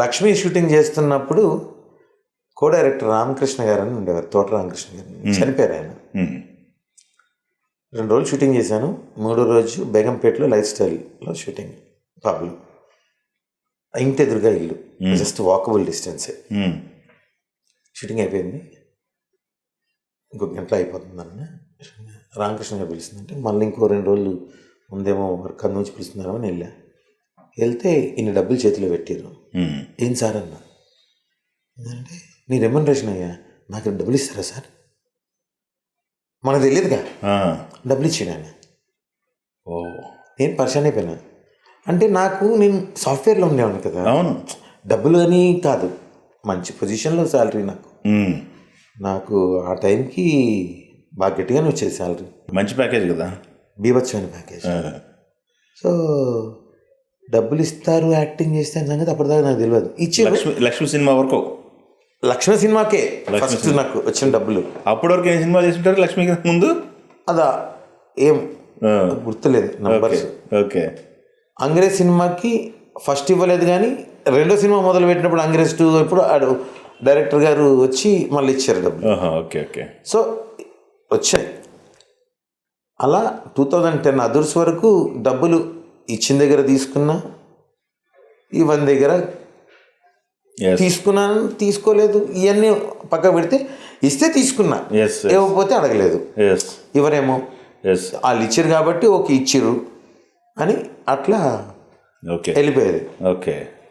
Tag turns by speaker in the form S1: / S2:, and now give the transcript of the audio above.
S1: Lakshmi shooting చేస్తున్నప్పుడు co director Ramakrishna గారు అని ఉండేవారు, తోట రామకృష్ణ గారు, చనిపోయారు ఆయన. 2 రోజులు షూటింగ్ చేశాను. 3వ రోజు బేగంపేటలో లైఫ్ స్టైల్లో షూటింగ్, పబ్లో, ఇంటి ఎదురుగా ఇల్లు, జస్ట్ వాకబుల్ డిస్టెన్సే. షూటింగ్ అయిపోయింది, ఇంకొక గంటలో అయిపోతుందన్న రామకృష్ణ గారు పిలుస్తుందంటే మళ్ళీ ఇంకో 2 రోజులు ముందేమో వర్క్ అందు నుంచి పిలుస్తున్నారో అని వెళ్తే ఇన్ని డబ్బులు చేతిలో పెట్టారు. ఏం సార్ అన్న అంటే, నీ రెమ్యునరేషన్ అయ్యా, నాకు డబ్బులు ఇస్తారా సార్? మనకు తెలియదుగా, డబ్బులు ఇచ్చాడు ఆయన. నేను పరిశాన్ అయిపోయినా. అంటే నేను సాఫ్ట్వేర్లో ఉండేవాడిని కదా.
S2: అవును,
S1: డబ్బులు అని కాదు, మంచి పొజిషన్లో శాలరీ నాకు ఆ టైంకి బాగా గట్టిగానే వచ్చేది శాలరీ.
S2: మంచి ప్యాకేజ్ కదా,
S1: బీభత్సమైన ప్యాకేజ్. సో డబ్బులు ఇస్తారు యాక్టింగ్ చేస్తే అని సంగతి అప్పటిదాకా నాకు తెలియదు. ఇచ్చారు.
S2: లక్ష్మి సినిమా వరకు,
S1: లక్ష్మి సినిమాకే ఫస్ట్ నాకు వచ్చిన డబ్బులు.
S2: అప్పటి వరకు ఏం సినిమా చేస్తుంటారు లక్ష్మికి ముందు? అదా
S1: ఏం గుర్తులేదు నంబర్స్.
S2: ఓకే.
S1: అంగ్రేజ్ సినిమాకి ఫస్ట్ ఇవ్వలేదు, కానీ 2వ సినిమా మొదలు పెట్టినప్పుడు అంగ్రేజ్ 2 ఇప్పుడు డైరెక్టర్ గారు వచ్చి మళ్ళీ ఇచ్చారు డబ్బులు.
S2: Okay okay.
S1: సో వచ్చాయి. అలా 2010 అదుర్స్ వరకు డబ్బులు ఇచ్చిన దగ్గర తీసుకున్నా, ఇవన్నీ దగ్గర తీసుకున్నాను, తీసుకోలేదు, ఇవన్నీ పక్క పెడితే ఇస్తే తీసుకున్నా, ఇవ్వకపోతే అడగలేదు. ఎవరేమో వాళ్ళు ఇచ్చారు కాబట్టి ఓకే ఇచ్చిర్రు అని అట్లా వెళ్ళిపోయేది.
S2: ఓకే.